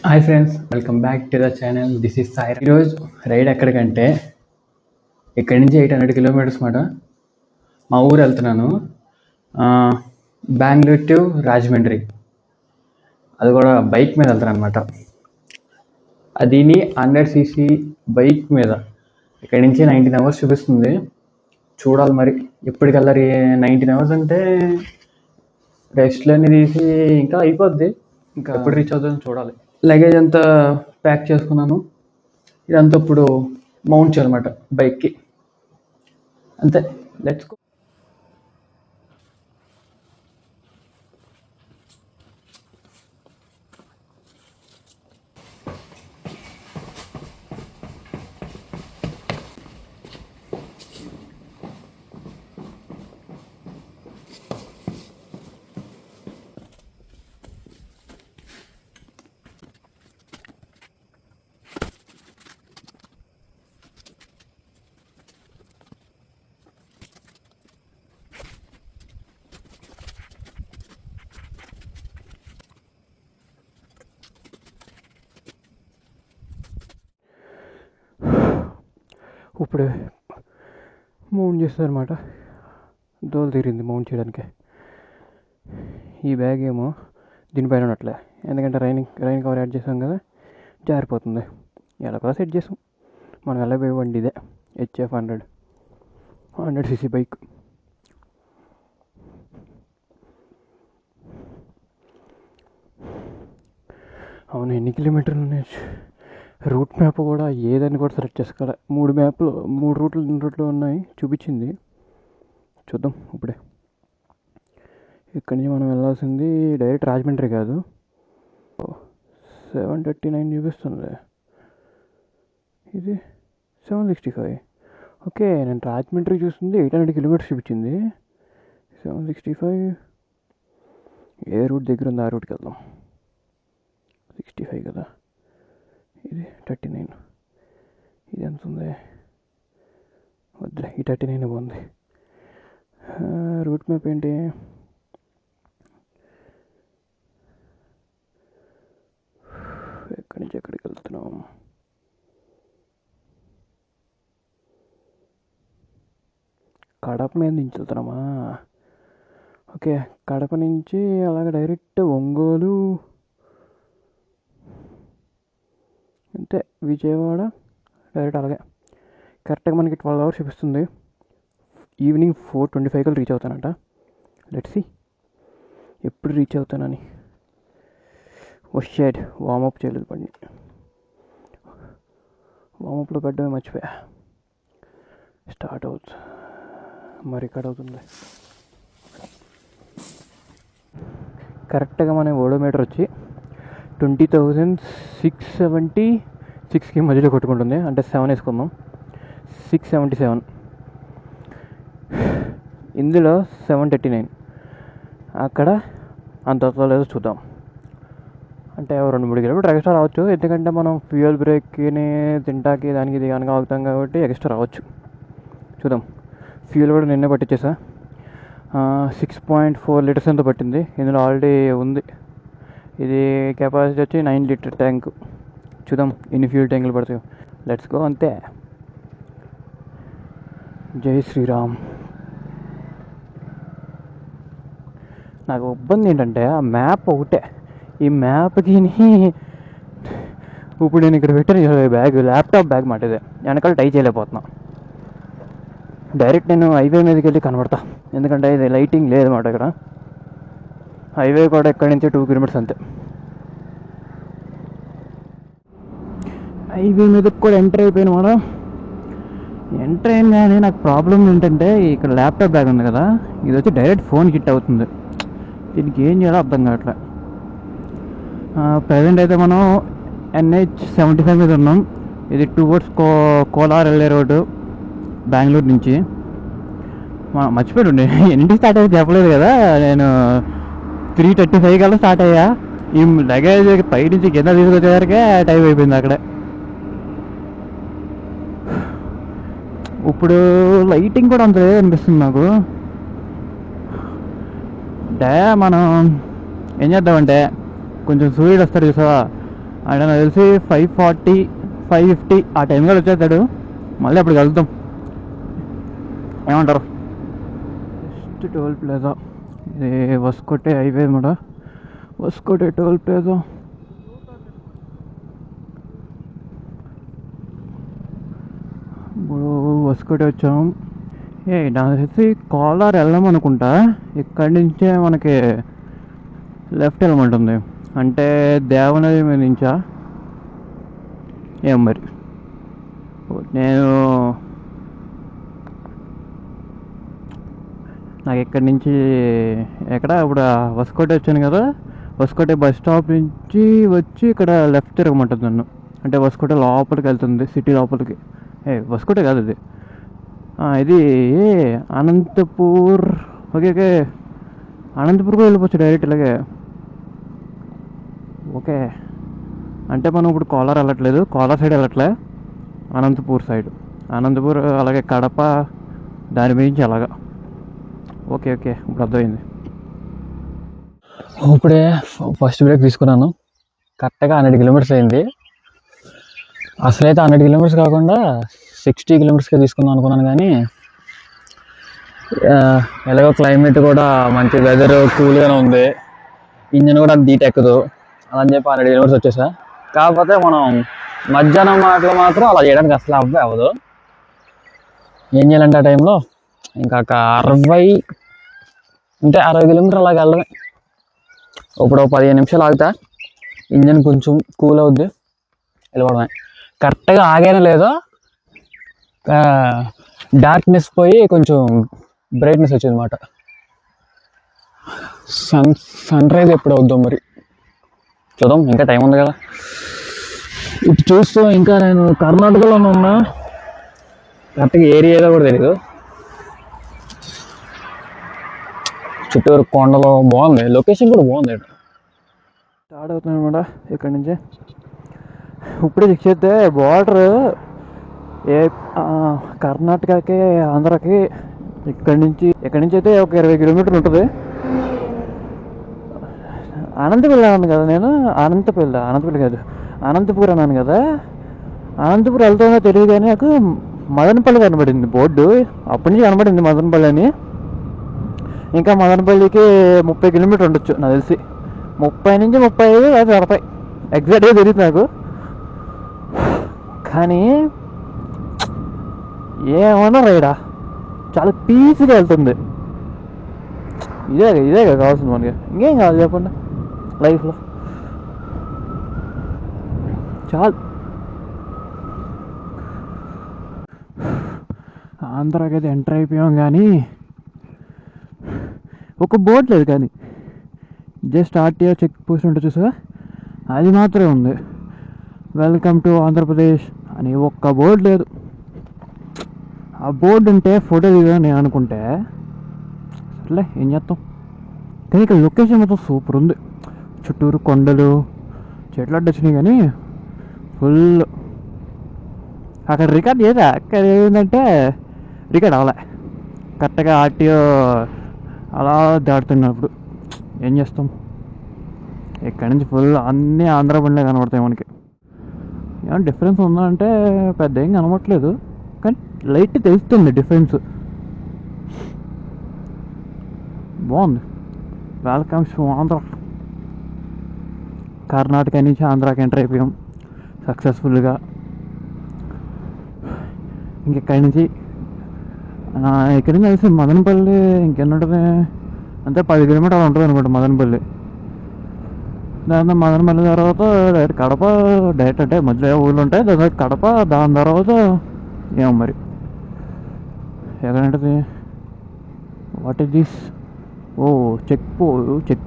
Hi friends, welcome back to the channel. This is Sai. ఈరోజు ride ఎక్కడికంటే ఇక్కడి నుంచి 800 కిలోమీటర్స్ మాట. మా ఊరు వెళ్తున్నాను. బెంగళూరు టు రాజమండ్రి. అది కూడా బైక్ మీద వెళ్తాను అనమాట. అది 100cc బైక్ మీద. ఇక్కడి నుంచి 19 అవర్స్ చూపిస్తుంది. చూడాలి మరి ఎప్పటికెళ్ళాలి. 19 అవర్స్ అంటే రెస్ట్లన్నీ తీసి ఇంకా అయిపోద్ది. ఇంకా ఎప్పుడు రీచ్ అవుతుందని చూడాలి. లగేజ్ అంతా ప్యాక్ చేసుకున్నాను. ఇదంతా ఇప్పుడు మౌంట్ చేయాలన్నమాట బైక్కి. అంతే, లెట్స్ గో. ఇప్పుడు మౌంట్ చేస్తారనమాట. దోలు తీరింది మౌంట్ చేయడానికి. ఈ బ్యాగ్ ఏమో దీనిపైన ఉన్నట్లే, ఎందుకంటే రైన్ కవర్ యాడ్ చేసాం కదా, జారిపోతుంది. ఎలా కూడా సెట్ చేసాం. మనం వెళ్ళబోయే బండి ఇదే, HF 100cc బైక్. అవును, ఎన్ని కిలోమీటర్లు ఉన్నాయి? రూట్ మ్యాప్ కూడా ఏదని కూడా సెలెక్ట్ చేసుకోవాలి. 3 రూట్లు ఉన్నాయి చూపించింది. చూద్దాం ఇప్పుడే. ఇక్కడి నుంచి మనం వెళ్ళాల్సింది డైరెక్ట్ రాజమండ్రి కాదు. 739 చూపిస్తుంది, ఇది 765. ఓకే, నేను రాజమండ్రి చూస్తుంది 800 కిలోమీటర్స్ చూపించింది. 765 ఏ రూట్ దగ్గర ఉంది ఆ రూట్కి వెళ్దాం. 65 కదా, ఇది 39. ఇది ఎంత ఉంది? వద్దులే, ఈ 39 బాగుంది. రూట్ మ్యాప్ ఏంటి? ఎక్కడి నుంచి ఎక్కడికి వెళ్తున్నాం? కడప మీద నుంచి వెళ్తున్నామా? ఓకే, కడప నుంచి అలాగే డైరెక్ట్ ఒంగోలు, అంతే, విజయవాడ డైరెక్ట్. అలాగే కరెక్ట్గా మనకి 12 అవర్స్ చూపిస్తుంది. ఈవినింగ్ 4:25 రీచ్ అవుతానంట. లెట్స్ సీ ఎప్పుడు రీచ్ అవుతానని. షెడ్ వామప్ చేయలేదు బండి. వామప్లో పెట్టడమే మర్చిపోయా. స్టార్ట్ అవుతుంది మరి, ఇక్కడ అవుతుంది. కరెక్ట్గా మన ఓడోమీటర్ వచ్చి 20,676కి మధ్యలో కొట్టుకుంటుంది. అంటే 7 వేసుకుందాం, 677. ఇందులో 739. అక్కడ అంత లేదో చూద్దాం. అంటే 2-3 కిలోమీటర్ ఎక్స్ట్రా రావచ్చు, ఎందుకంటే మనం ఫ్యూయల్ బ్రేక్ని తింటాకి దానికి ఇది కనుక అవుతాం కాబట్టి ఎక్స్ట్రా రావచ్చు. చూద్దాం. ఫ్యూయల్ కూడా నిన్నే పట్టించేసా. 6.4 లీటర్స్ ఎంతో పట్టింది. ఇందులో ఆల్రెడీ ఉంది. ఇది కెపాసిటీ వచ్చి 9 లీటర్ ట్యాంక్. చూద్దాం ఎన్ని ఫ్యూల్ ట్యాంకులు పడతాయో. Let's go. అంతే. జై శ్రీరామ్. నాకు ఇబ్బంది ఏంటంటే ఆ మ్యాప్ ఒకటే. ఈ మ్యాప్కి ఇప్పుడు నేను ఇక్కడ పెట్టాను బ్యాగ్, ల్యాప్టాప్ బ్యాగ్ మాట. ఇదే వెనకాల టై చేయలేకపోతున్నా. డైరెక్ట్ నేను హైవే మీదకి వెళ్ళి కనబడతా, ఎందుకంటే ఇది లైటింగ్ లేదన్నమాట ఇక్కడ. హైవే కూడా ఇక్కడి నుంచి 2 కిలోమీటర్స్ అంతే. హైవే మీదకి కూడా ఎంటర్ అయిపోయాను మాట. ఎంటర్ అయిన కానీ నాకు ప్రాబ్లం ఏంటంటే, ఇక్కడ ల్యాప్టాప్ బ్యాగ్ ఉంది కదా, ఇది వచ్చి డైరెక్ట్ ఫోన్ హిట్ అవుతుంది. దీనికి ఏం చేయాలో అర్థం కావట్లే. ప్రజెంట్ అయితే మనం NH 75 మీద ఉన్నాం. ఇది టువర్డ్స్ కోలార్ వెళ్ళే రోడ్డు బెంగళూరు నుంచి. మర్చిపోయి ఎన్నింటికి స్టార్ట్ అయ్యి చెప్పలేదు కదా. నేను 3:35 కల్లా స్టార్ట్ అయ్యా. ఈ లగేజ్ పై నుంచి కింద తీసుకొచ్చేసరికి టైం అయిపోయింది అక్కడే. ఇప్పుడు లైటింగ్ కూడా అంత అనిపిస్తుంది నాకు. మనం ఏం చేద్దామంటే, కొంచెం సూర్యుడు వస్తాడు చూసావా, ఆయన నాకు తెలిసి 5:40 5:50 ఆ టైంలో వచ్చేస్తాడు. మళ్ళీ అప్పుడు కలుద్దాం, ఏమంటారు? జస్ట్ టోల్ ప్లాజా, ఇది వస్కోటే హైవే అన్నమాట. వస్కోటే టోల్ ప్లాజా. ఇప్పుడు వస్కోటే వచ్చాం. నాకు తెలిసి కోలార్ వెళ్ళాం అనుకుంటా. ఇక్కడి నుంచే మనకి లెఫ్ట్ వెళ్ళమంటుంది, అంటే దేవనది మీద నుంచా ఏం మరి. నేను నాకు ఇక్కడి నుంచి ఎక్కడ ఇప్పుడు వస్కోటే వచ్చాను కదా, వస్కోటే బస్ స్టాప్ నుంచి వచ్చి ఇక్కడ లెఫ్ట్ తిరగమంటుంది నన్ను. అంటే వస్కోటే లోపలికి వెళ్తుంది, సిటీ లోపలికి. వస్కోటే కాదు ఇది, ఇది అనంతపూర్. ఓకే ఓకే, అనంతపూర్కి వెళ్ళిపోవచ్చు డైరెక్ట్ ఇలాగే. ఓకే, అంటే మనం ఇప్పుడు కోలార్ వెళ్ళట్లేదు, కోలార్ సైడ్ వెళ్ళట్లే, అనంతపూర్ సైడ్. అనంతపూర్ అలాగే కడప దాని గురించి అలాగా. ఓకే ఓకే, ఇప్పుడు అర్థమైంది. ఇప్పుడే ఫస్ట్ బ్రేక్ తీసుకున్నాను. కరెక్ట్గా 100 కిలోమీటర్స్ అయింది. అసలైతే 100 కిలోమీటర్స్ కాకుండా 60 కిలోమీటర్స్కే తీసుకుందాం అనుకున్నాను, కానీ ఎలాగో క్లైమేట్ కూడా మంచి, వెదర్ కూల్గానే ఉంది, ఇంజన్ కూడా అంత హీట్ ఎక్కదు, అలా అని చెప్పి 100 కిలోమీటర్స్ వచ్చేసా. కాకపోతే మనం మధ్యాహ్నం మాటలు మాత్రం అలా చేయడానికి అసలు అవ్వదు. ఏం చేయాలంటే ఆ టైంలో ఇంకా 60 కిలోమీటర్లు అలాగే వెళ్ళడమే. ఇప్పుడు 15 నిమిషాలు ఆగుతా, ఇంజన్ కొంచెం కూల్ అవుద్ది, వెళ్ళిపోవడమే. కరెక్ట్గా ఆగానే లేదో డార్క్నెస్ పోయి కొంచెం బ్రైట్నెస్ వచ్చింది అనమాట. సన్ రైజ్ ఎప్పుడు అవుద్దాం మరి, చూద్దాం, ఇంకా టైం ఉంది కదా. ఇటు చూస్తూ ఇంకా నేను కర్ణాటకలోనే ఉన్నా, కరెక్ట్గా ఏరియాలో కూడా తెలియదు. చుట్టూరు కొండలు, బాగుంది, లొకేషన్ కూడా బాగుంది. స్టార్ట్ అవుతుంది అనమాట ఇక్కడి నుంచే. ఇప్పుడే చెక్ చేస్తే బార్డర్ కర్ణాటకకి ఆంధ్రాకి ఇక్కడి నుంచి అయితే ఒక 20 కిలోమీటర్లు ఉంటుంది. అనంతపల్లి అన్నాను కదా నేను, అనంతపల్లి కాదు, అనంతపూర్ అన్నాను కదా. అనంతపూర్ వెళ్తుందో తెలియదు, కానీ నాకు మదనపల్లి కనబడింది బోర్డు. అప్పటి నుంచి కనబడింది మదనపల్లి అని. ఇంకా మదనపల్లికి 30 కిలోమీటర్ ఉండొచ్చు నాకు తెలిసి, 30 నుంచి 35 లేదా 40 ఎగ్జాక్ట్గా తెలియదు నాకు. కానీ ఏమన్నా రైడా చాలా పీస్గా వెళ్తుంది. ఇదే కావాల్సింది మనకి, ఇంకేం కావాలి చెప్పండి లైఫ్లో. చాలు. ఆంధ్రాకి అయితే ఎంటర్ అయిపోయాం, కానీ ఒక బోర్డు లేదు. కానీ జస్ట్ ఆర్టీఆర్ చెక్ పోస్ట్ ఉంటుంది చూసా, అది మాత్రమే ఉంది. వెల్కమ్ టు ఆంధ్రప్రదేశ్ అని ఒక్క బోర్డు లేదు. ఆ బోర్డు ఉంటే ఫోటో దిగాను నేను అనుకుంటే, సర్లే ఏం చేస్తాం. కానీ ఇక్కడ లొకేషన్ మొత్తం సూపర్ ఉంది, చుట్టూరు కొండలు, చెట్లు అడ్డొచ్చినాయి, కానీ ఫుల్. అక్కడ రికార్డ్ చేయదా, అక్కడ ఏంటంటే రికార్డ్ అవ్వలే. కరెక్ట్గా ఆర్టీఓ అలా దాటుతున్నప్పుడు ఏం చేస్తాం. ఇక్కడి నుంచి ఫుల్ అన్నీ ఆంధ్ర బండ్లే కనబడతాయి మనకి. ఏమైనా డిఫరెన్స్ ఉందా అంటే పెద్ద ఏం కనబడట్లేదు, కానీ లైట్ తెలుస్తుంది డిఫరెన్స్. బాగుంది. Welcome to Andhra. కర్ణాటక నుంచి ఆంధ్రాకి ఎంటర్ అయిపోయాం సక్సెస్ఫుల్గా. ఇంకెక్కడి నుంచి ఇక్కడి నుంచి కలిసి మదనపల్లి ఇంకెన్ని ఉంటుంది, అంతే 10 కిలోమీటర్లు ఉంటుంది అనుకుంటా మదనపల్లి. దాని మదనపల్లి తర్వాత డైరెక్ట్ కడప, డైరెక్ట్ అంటే మధ్యలో ఊళ్ళు ఉంటాయి, దాని తర్వాత కడప, దాని తర్వాత ఏమో మరి ఎక్కడంటది. What is this? ఓ చెక్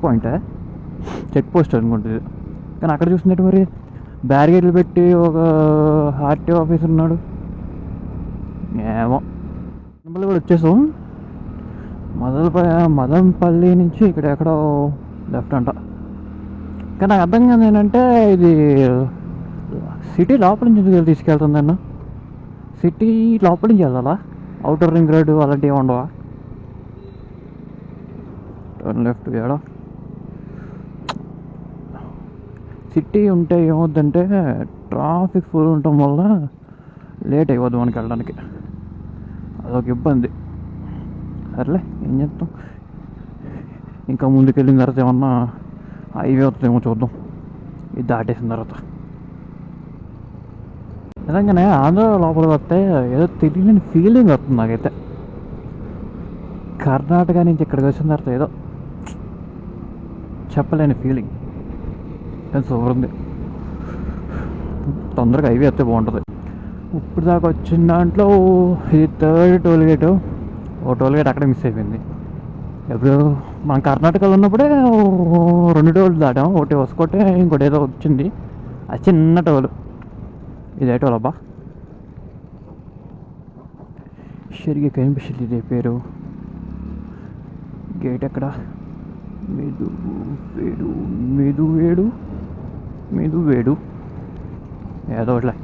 పాయింటా, చెక్ పోస్ట్ అనుకుంటుంది. కానీ అక్కడ చూసినట్టు మరి బ్యారిగేడ్లు పెట్టి ఒక ఆర్టీఓ ఆఫీసర్ ఉన్నాడు. ఏమో మదనపల్లి కూడా వచ్చేసాం. మదనపల్లి నుంచి ఇక్కడ ఎక్కడో లెఫ్ట్ అంట. కానీ నాకు అర్థం కాదు ఏంటంటే, ఇది సిటీ లోపల నుంచి తీసుకెళ్తుంది అన్న. సిటీ లోపల నుంచి వెళ్ళాలా? అవుటర్ రింగ్ రోడ్డు అలాంటివి ఉండవా? టర్న్ లెఫ్ట్ ఏడా సిటీ ఉంటే ఏమవుద్దంటే ట్రాఫిక్ ఫుల్ ఉండటం వల్ల లేట్ అయిపోద్ది మనకి వెళ్ళడానికి, అదొక ఇబ్బంది. సర్లే ఏం చేస్తాం, ఇంకా ముందుకెళ్ళిన తర్వాత ఏమన్నా హైవే వస్తుందేమో చూద్దాం ఇది దాటేసిన తర్వాత. నిజంగానే ఆంధ్ర లోపలికి వస్తే ఏదో తెలియని ఫీలింగ్ వస్తుంది నాకైతే. కర్ణాటక నుంచి ఇక్కడికి వచ్చిన తర్వాత ఏదో చెప్పలేని ఫీలింగ్, అది సూపర్ ఉంది. తొందరగా హైవే వస్తే బాగుంటుంది. ఇప్పుడు దాకా వచ్చిన దాంట్లో ఇది 3rd టోల్గేట్. ఓ టోల్గేట్ అక్కడే మిస్ అయిపోయింది. ఎప్పుడు మనం కర్ణాటకలో ఉన్నప్పుడే 2 టోల్ దాటాం, ఒకటి వసుకోటే ఇంకోటి ఏదో వచ్చింది, అది చిన్న టోల్. ఇదే టోల్ అబ్బా, సరిగ్గా కనిపిస్తుంది ఇదే పేరు. గేట్ ఎక్కడ? మెదువేడు ఏదో ఒకట్లే,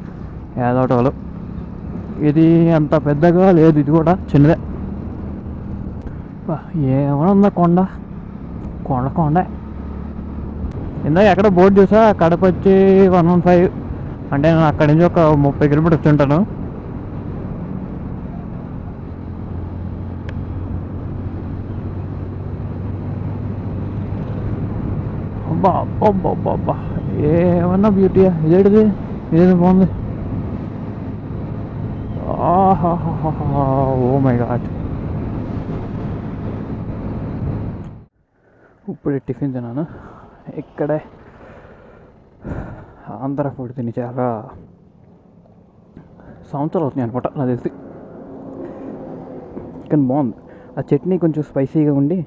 ఏదో టోలు. ఇది అంత పెద్దగా లేదు, ఇది కూడా చిన్నదే. ఏమైనా ఉందా కొండ, కొండే. ఇందాక ఎక్కడ బోర్డు చూసా, కడప వచ్చి 115, అంటే నేను అక్కడి నుంచి ఒక 30 కిలోమీటర్స్ వచ్చి ఉంటాను. అబ్బా ఏమన్నా బ్యూటీయా, ఇదేంటిది, ఇదేదో బాగుంది. Oh my God. ఇప్పుడు టిఫిన్ తిన్నాను ఇక్కడే. ఆంధ్ర ఫుడ్ తిని చాలా సంవత్సరాలు అవుతున్నాయి అనుకుంటా నాకు తెలిసి, కానీ బాగుంది. ఆ చట్నీ కొంచెం స్పైసీగా ఉండి.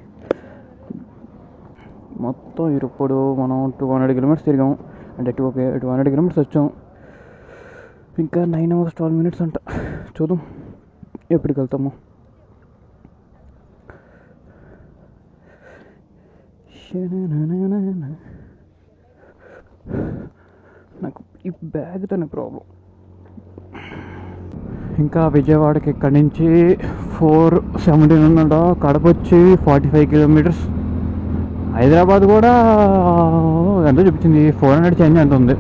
మొత్తం ఇప్పుడు మనం 200 కిలోమీటర్స్ తిరిగాము, అంటే 200 కిలోమీటర్స్ వచ్చాం. ఇంకా 9 hours 12 minutes అంట. చూద్దాం ఎప్పటికి వెళ్తాము. నాకు ఈ బ్యాగ్తోనే ప్రాబ్లం. ఇంకా విజయవాడకి ఇక్కడి నుంచి 417 ఉందంట. కడప వచ్చి 45 కిలోమీటర్స్. హైదరాబాద్ కూడా ఎంతో చూపించింది, 400 చేంజ్ ఎంత ఉంది.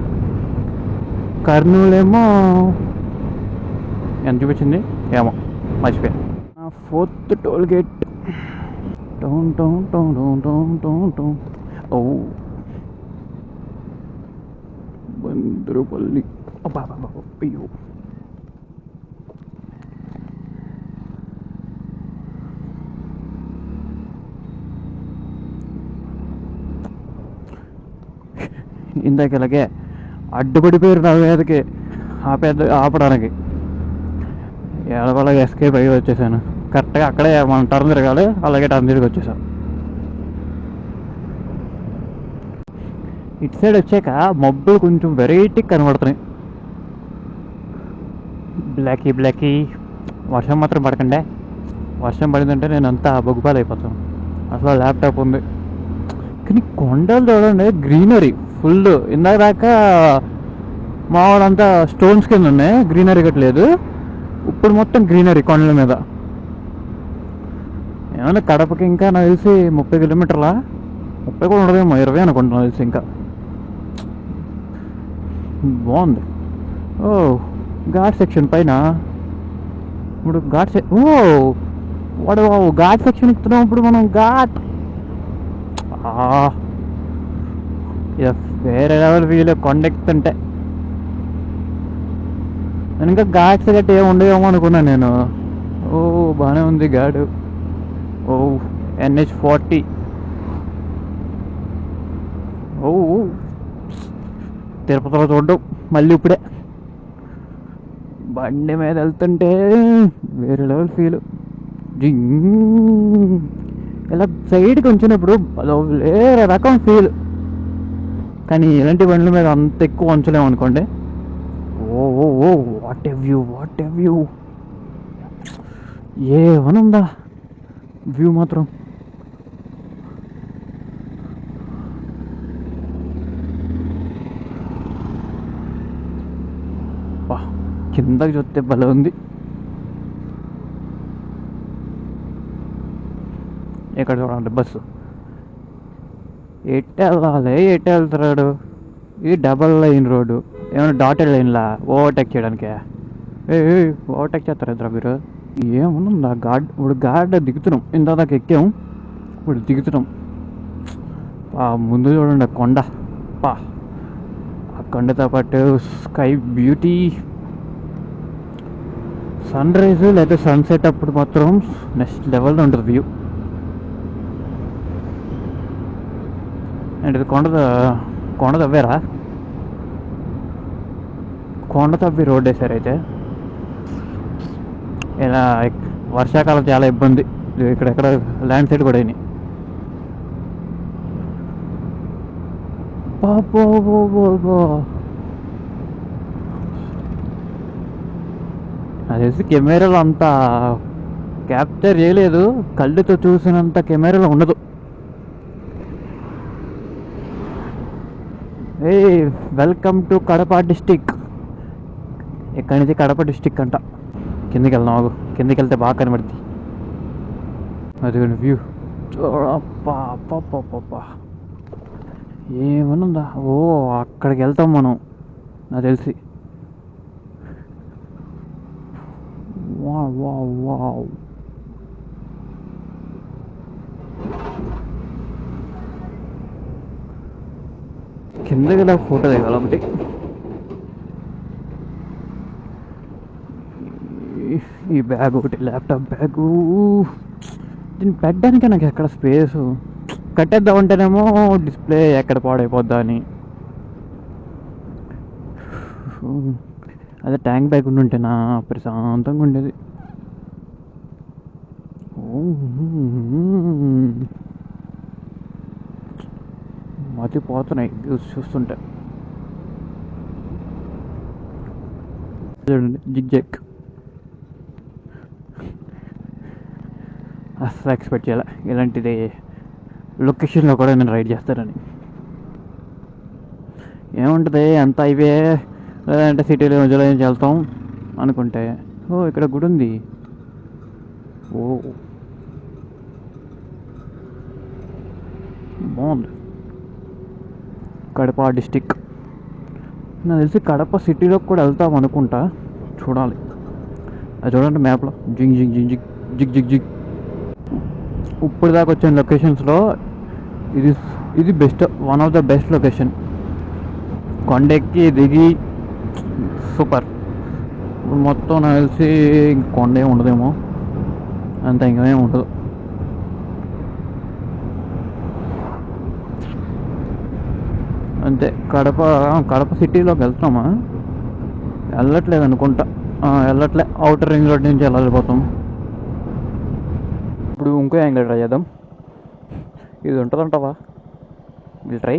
కర్నూలు ఏమో ఎంత చూపించింది ఏమో మర్చిపోయా. 4th tollgate. ఓ బందరుపల్లి. అయ్యో, ఇందాక ఇలాగే అడ్డుపడిపోయారు నా మీదకి ఆపడానికి. ఎలాగోలాగా ఎస్కేప్ అయ్యి వచ్చేసాను. కరెక్ట్గా అక్కడే మనం టర్న్ తిరగాలి, అలాగే టర్న్ తిరిగి వచ్చేసాను. ఇటు సైడ్ వచ్చాక మబ్బులు కొంచెం వెరైటీ కనబడుతున్నాయి. బ్లాకీ వర్షం మాత్రం పడకండే. వర్షం పడిందంటే నేను అంతా బొగ్గుపాలు అయిపోతాను. అసలు ల్యాప్టాప్ ఉంది, కానీ కొండలు చూడండి, గ్రీనరీ ఫుల్. ఇందాక దాకా మామూలు అంతా స్టోన్స్ కింద ఉన్నాయి, గ్రీనరీ కట్టలేదు. ఇప్పుడు మొత్తం గ్రీనరీ కొండల మీద. ఏమన్నా కడపకి ఇంకా నాకు తెలిసి 30 కిలోమీటర్లా, 30 కూడా ఉండదేమో, 20 అనుకుంటున్నా తెలిసి. ఇంకా బాగుంది. ఓ ఘాట్ సెక్షన్ పైన ఇప్పుడు వాడు ఘాట్ సెక్షన్ ఎక్కుతున్నాం ఇప్పుడు మనం. ఘాట్ వేరే లెవెల్ ఫీల్ కొండ ఎక్కుతుంటే. నేను ఇంకా ఘాట్స్ గట్టి ఏమి ఉండేమో అనుకున్నాను నేను. ఓ బాగానే ఉంది ఘాటు. ఓ NH40. ఓ తిరుపతిలో చూడడం మళ్ళీ ఇప్పుడే. బండి మీద వెళ్తుంటే వేరే లెవెల్ ఫీల్. ఇలా సైడ్కి వచ్చినప్పుడు అదో వేరే రకం ఫీల్. కానీ ఇలాంటి బండ్ల మీద అంత ఎక్కువ వంచలేము అనుకోండి. ఓ వాట్ ఏ వ్యూ. ఏమనుందా వ్యూ మాత్రం. కిందకి చూస్తే భలే ఉంది. ఇక్కడ చూడండి బస్సు. ఎట్టు వెళ్ళాలి, ఎట్టు వెళ్తున్నాడు. ఇది డబల్ లైన్ రోడ్డు, ఏమైనా డాటెడ్ లైన్లా ఓవర్టేక్ చేయడానికి. ఓవర్టేక్ చేస్తారు ఇద్దరు మీరు. ఏమన్నా ఇప్పుడు గాడ్ దిగుతున్నాం, ఇందాక ఎక్కాం, ఇప్పుడు దిగుతున్నాం. ముందు చూడండి కొండ, ఆ కొండతో పాటు స్కై బ్యూటీ, సన్ రైజ్ లేదా సన్సెట్ అప్పుడు మాత్రం నెక్స్ట్ లెవెల్లో ఉంటుంది వ్యూ. అంటే కొండ తవ్వారా, కొండ తవ్వి రోడ్ వేసారు. అయితే ఇలా వర్షాకాలం చాలా ఇబ్బంది, ఇక్కడెక్కడ ల్యాండ్ సైడ్ కూడా అయినాయి. అది తెలిసి కెమెరాలో అంత క్యాప్చర్ చేయలేదు, కళ్ళుతో చూసినంత కెమెరాలో ఉండదు. Welcome to Kadapa district. ఇక్కడి నుంచి కడప డిస్టిక్ అంట. కిందికి వెళ్దాం, ఆగు, కిందికి వెళ్తే బాగా కనబడుతుంది. అది వ్యూ చూడప్పా, ఏమనుందా. ఓ అక్కడికి వెళ్తాం మనం నాకు తెలిసి. వావ్ కిందకి ఇలా ఫోటో దిగాలి ఒకటి. ఈ బ్యాగ్ ఒకటి, ల్యాప్టాప్ బ్యాగు, దీన్ని పెట్టడానికే నాకు ఎక్కడ స్పేసు. కట్టేద్దామంటేనేమో డిస్ప్లే ఎక్కడ పాడైపోద్దా అని. అదే ట్యాంక్ బ్యాగ్ ఉంటే నా ప్రశాంతంగా ఉండేది. మతిపోతున్నాయి చూస్తుంటే. చూడండి జిగ్ అసలు ఎక్స్పెక్ట్ చేయాలి ఇలాంటిది లొకేషన్లో కూడా నేను రైడ్ చేస్తానని. ఏముంటుంది అంత హైవే లేదంటే సిటీలో మధ్యలో వెళ్తాం అనుకుంటే, ఇక్కడ గుడి ఉంది. బాగుంది. కడప డిస్టిక్. నాకు తెలిసి కడప సిటీలోకి కూడా వెళ్తాం అనుకుంటా, చూడాలి. అది చూడండి మ్యాప్లో zig zig zig zig zig zig zig. ఇప్పుడు దాకా వచ్చిన లొకేషన్స్లో ఇది best, one of the best location. కొండెక్కి దిగి సూపర్. ఇప్పుడు మొత్తం నాకు తెలిసి కొండ ఏమి ఉండదేమో, అంత ఇంకేం ఉండదు. అంతే. కడప సిటీలోకి వెళ్తామా, వెళ్ళట్లేదు అనుకుంటా. వెళ్ళట్లే, అవుటర్ రింగ్ రోడ్ నుంచి వెళ్ళిపోతాం. ఇప్పుడు ఇంకో యాంగిల్ ట్రై చేద్దాం. ఇది ఉంటుందంటావా? Will try.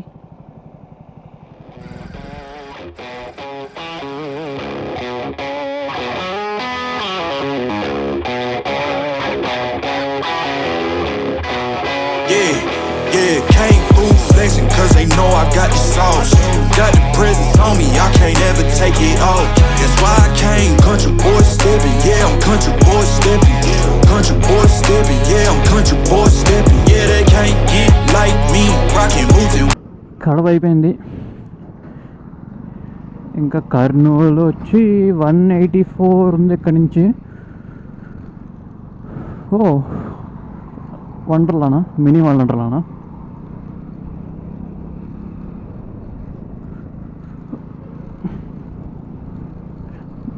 Can't fool flexing cause they know I got the sauce. Got the presence on me, I can't ever take it off. That's why I came country boy stepping. Yeah, I'm country boy stepping. Country boy stepping. Yeah, I'm country boy stepping. Yeah, they can't get like me. Rockin' moving. Kadapa అయిపోయింది. ఇంకా కర్నూలు వచ్చి 184 ఉంది ఇక్కడి నుంచి. వండర్లానా, mini వండర్లానా.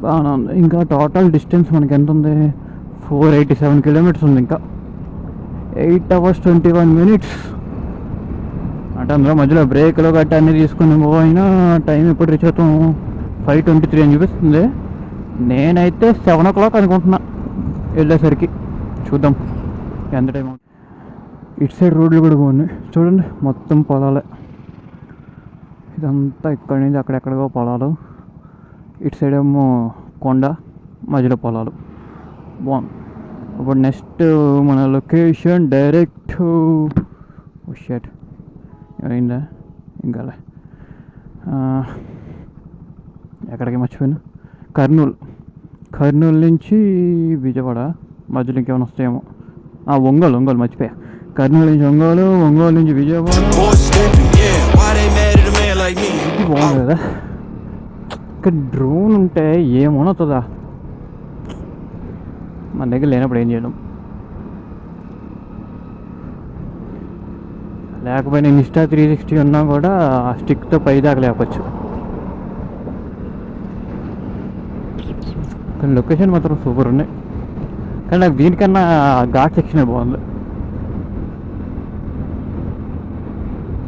బాగా ఉంది. ఇంకా total distance మనకి ఎంత ఉంది? 487 కిలోమీటర్స్ ఉంది. ఇంకా 8 hours 21 minutes. అంటే అందులో మధ్యలో బ్రేక్లో గట్టి అన్నీ తీసుకుని పోయినా టైం ఎప్పుడు రీచ్ అవుతాం? 5:23 అని చూపిస్తుంది. నేనైతే 7 o'clock అనుకుంటున్నా వెళ్ళేసరికి. చూద్దాం ఎంత టైం అవుతుంది. ఇటు సైడ్ రోడ్లు కూడా బాగున్నాయి చూడండి, మొత్తం పొలాలే. ఇదంతా ఇక్కడి నుంచి అక్కడెక్కడికో పొలాలు. ఇటు సైడ్ ఏమో కొండ, మధ్యలో పొలాలు. బాగుంది. ఇప్పుడు నెక్స్ట్ మన లొకేషన్ డైరెక్ట్ షర్ట్ అయిందా ఇంకా ఎక్కడికి మర్చిపోయినా, కర్నూలు నుంచి విజయవాడ, మధ్యలో ఇంకేమైనా వస్తాయేమో. ఒంగోలు మర్చిపోయా. కర్నూలు నుంచి ఒంగోలు నుంచి విజయవాడ. బాగుంది కదా. ఇక్కడ డ్రోన్ ఉంటే ఏమవుతుందా, మన దగ్గర లేనప్పుడు ఏం చేయడం. లేకపోయినా ఇన్స్టా 360 ఉన్నా కూడా ఆ స్టిక్తో పై దాకా లేపచ్చు. కానీ లొకేషన్ మాత్రం సూపర్ ఉన్నాయి. కానీ నాకు దీనికన్నా ఘాట్ సెక్షన్ బాగుంది.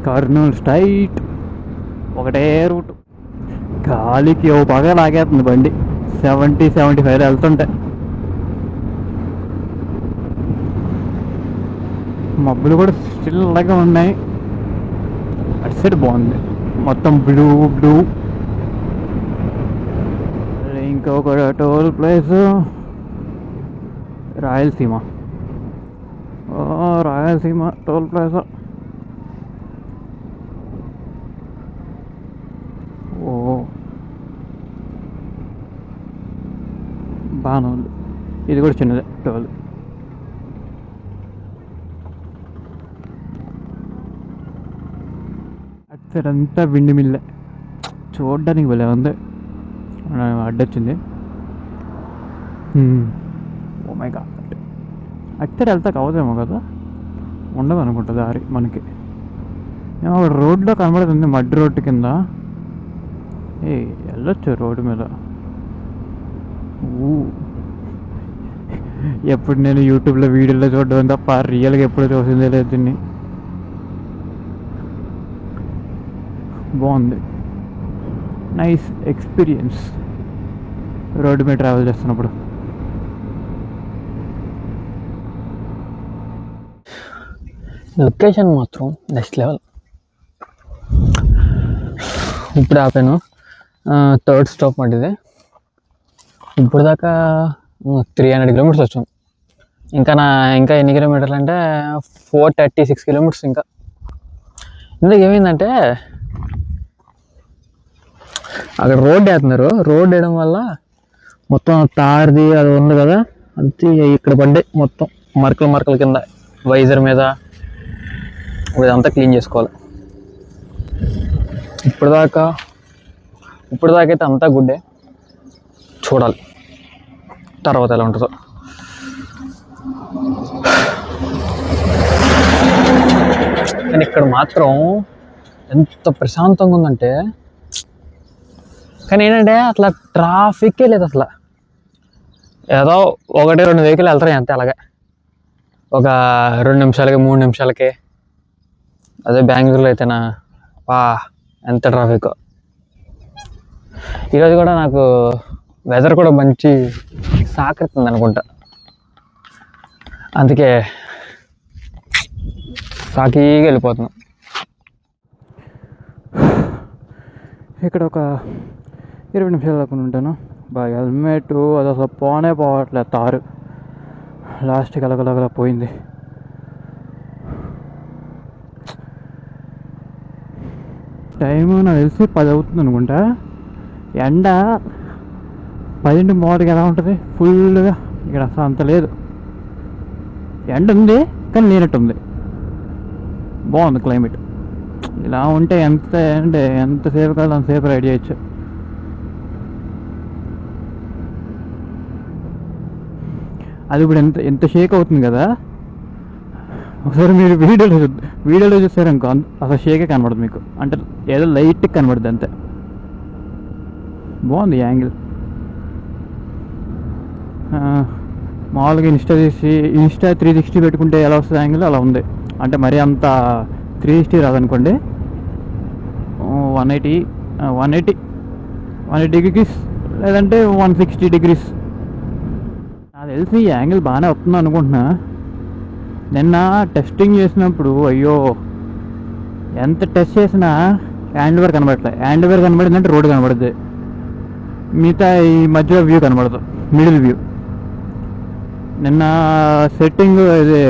కర్నూలు స్ట్రైట్ ఒకటే రూట్, గాలికి ఓ బాగా లాగేస్తుంది బండి. 70-75 వెళ్తుంటే మబ్బులు కూడా స్టిల్ అలాగే ఉన్నాయి. అటు సైడ్ బాగుంది, మొత్తం బ్లూ బ్లూ. ఇంకొక toll plaza Rayalaseema. Rayalaseema toll plaza. ఓ బాగానే ఉంది. ఇది కూడా చిన్నదే టోల్. అక్కడంతా విండి మిల్లే, చూడడానికి భలే ఉంది. అడ్డొచ్చింది. ఓ మై గాడ్, అక్కడ వెళ్తా కావదేమో కదా, ఉండదు అనుకుంటా దారి మనకి. ఏమో రోడ్లో కనబడుతుంది, మడ్ రోడ్డు కింద. వెళ్ళొచ్చు రోడ్డు మీద. ఎప్పుడు నేను యూట్యూబ్లో వీడియోలో చూడడం తప్ప రియల్గా ఎప్పుడు చూసిందే లేదు దీన్ని. బాగుంది, నైస్ ఎక్స్పీరియన్స్ రోడ్డు మీద ట్రావెల్ చేస్తున్నప్పుడు. లొకేషన్ మాత్రం నెక్స్ట్ లెవెల్. ఇప్పుడు ఆపాను, 3rd స్టాప్ అంటే ఇది. ఇప్పుడు దాకా 300 కిలోమీటర్స్ వచ్చాం. ఇంకా ఎన్ని కిలోమీటర్లు అంటే 436 కిలోమీటర్స్. ఇంకా ఇందుకు ఏమైందంటే అక్కడ రోడ్ వేస్తున్నారు. రోడ్ వేయడం వల్ల మొత్తం తార్ది అది ఉంది కదా, అది ఇక్కడ పడ్డాయి మొత్తం మరకల కింద వైజర్ మీద. ఇదంతా క్లీన్ చేసుకోవాలి. ఇప్పుడు దాకా అయితే అంతా గుడ్డే. చూడాలి తర్వాత ఎలా ఉంటుందో. కానీ ఇక్కడ మాత్రం ఎంత ప్రశాంతంగా ఉందంటే, కానీ ఏంటంటే అట్లా ట్రాఫిక్కే లేదు అసలు. ఏదో 1-2 వెహికల్ వెళ్తాయి అంతే, అలాగే ఒక 2 నిమిషాలకి 3 నిమిషాలకి. అదే బెంగళూరులో అయితేనా ఎంత ట్రాఫిక్. ఈరోజు కూడా నాకు వెదర్ కూడా మంచి సహకరిస్తుంది అనుకుంటా, అందుకే సాకీగా వెళ్ళిపోతున్నాం. ఇక్కడ ఒక 20 నిమిషాలు దాకా ఉంటాను. బాగా హెల్మెట్ అది అసలు పోవట్లేదు, తారు లాస్ట్కి అలగలగలా పోయింది. టైము నాకు తెలిసి 10 అవుతుంది అనుకుంటా. ఎండ 10 మార్నింగ్ ఎలా ఉంటుంది ఫుల్గా. ఇక్కడ అసలు అంత లేదు, ఎండ ఉంది కానీ లేనట్టు ఉంది. బాగుంది క్లైమేట్. ఇలా ఉంటే ఎంతసేపు కాదు అంతసేపు రైడ్ చేయొచ్చు. అది ఇప్పుడు ఎంత షేక్ అవుతుంది కదా. ఒకసారి మీరు వీడియోలో చూస్తారు అనుకో, అసలు షేకే కనబడదు మీకు, అంటే ఏదో లైట్గా కనబడుతుంది అంతే. బాగుంది యాంగిల్. మామూలుగా ఇన్స్టా 360 పెట్టుకుంటే ఎలా వస్తుంది యాంగిల్, అలా ఉంది. అంటే మరీ అంత 360 రాదనుకోండి, 180 డిగ్రీస్ లేదంటే 160 డిగ్రీస్. నాకు తెలిసి ఈ యాంగిల్ బాగానే వస్తుంది అనుకుంటున్నా. నిన్న టెస్టింగ్ చేసినప్పుడు అయ్యో ఎంత టెస్ట్ చేసినా హ్యాండ్ వేర్ కనబడట్లేదు. హ్యాండ్ వేర్ కనబడిందంటే రోడ్డు కనబడుద్ది, మిగతా ఈ మధ్యలో వ్యూ కనబడదు, మిడిల్ వ్యూ. నిన్న సెట్టింగ్ ఇది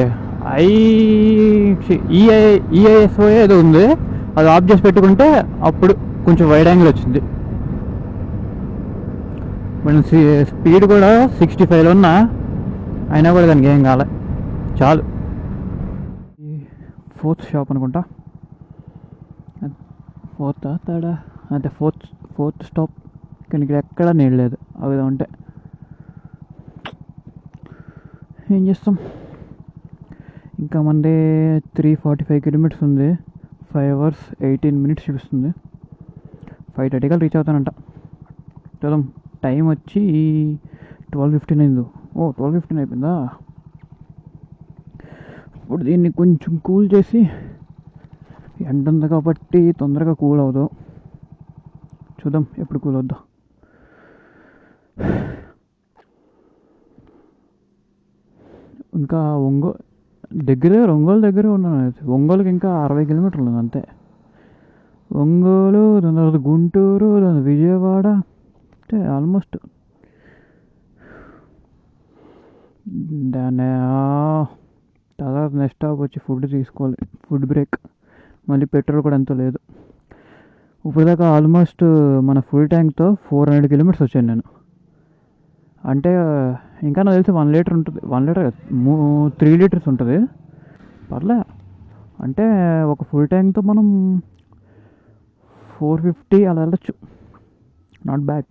ఈఐఎస్ఓ ఏదో ఉంది, అది ఆఫ్ చేసి పెట్టుకుంటే అప్పుడు కొంచెం వైడ్ యాంగిల్ వచ్చింది. మన స్పీడ్ కూడా 65లో ఉన్నా అయినా కూడా దానికి ఏం కాలే, చాలు. 4th షాప్ అనుకుంటా, 4th 3rd అంటే ఫోర్త్ స్టాప్. కానీ ఇక్కడ ఎక్కడా నీళ్ళు లేదు. అవి ఉంటే ఏం చేస్తాం. ఇంకా మంది 345 కిలోమీటర్స్ ఉంది. 5 hours 18 minutes చూపిస్తుంది. 5:30 రీచ్ అవుతానంట. చూద్దాం. టైం వచ్చి 12:15 అయింది. 12:15 అయిపోయిందా. ఇప్పుడు దీన్ని కొంచెం కూల్ చేసి, ఎండ ఉంది కాబట్టి తొందరగా కూల్ అవ్వదు. చూద్దాం ఎప్పుడు కూల్ అవుద్దా. ఇంకా ఒంగోలు దగ్గరే ఉన్నాను. ఒంగోలుకి ఇంకా 60 కిలోమీటర్లు ఉంది అంతే. ఒంగోలు, దాని తర్వాత గుంటూరు, దాని విజయవాడ, అంటే ఆల్మోస్ట్. దాన్ని తర్వాత నెక్స్ట్ స్టాప్ వచ్చి ఫుడ్ తీసుకోవాలి. Food break. మళ్ళీ పెట్రోల్ కూడా ఎంతో లేదు. ఇప్పటిదాకా ఆల్మోస్ట్ మన ఫుల్ ట్యాంక్తో 400 కిలోమీటర్స్ వచ్చాను నేను. అంటే ఇంకా నాకు తెలిసి 1 లీటర్ ఉంటుంది. 1 లీటర్ 3 లీటర్స్ ఉంటుంది. పర్లే. అంటే ఒక ఫుల్ ట్యాంక్తో మనం 450 అలా వెళ్ళచ్చు. Not bad.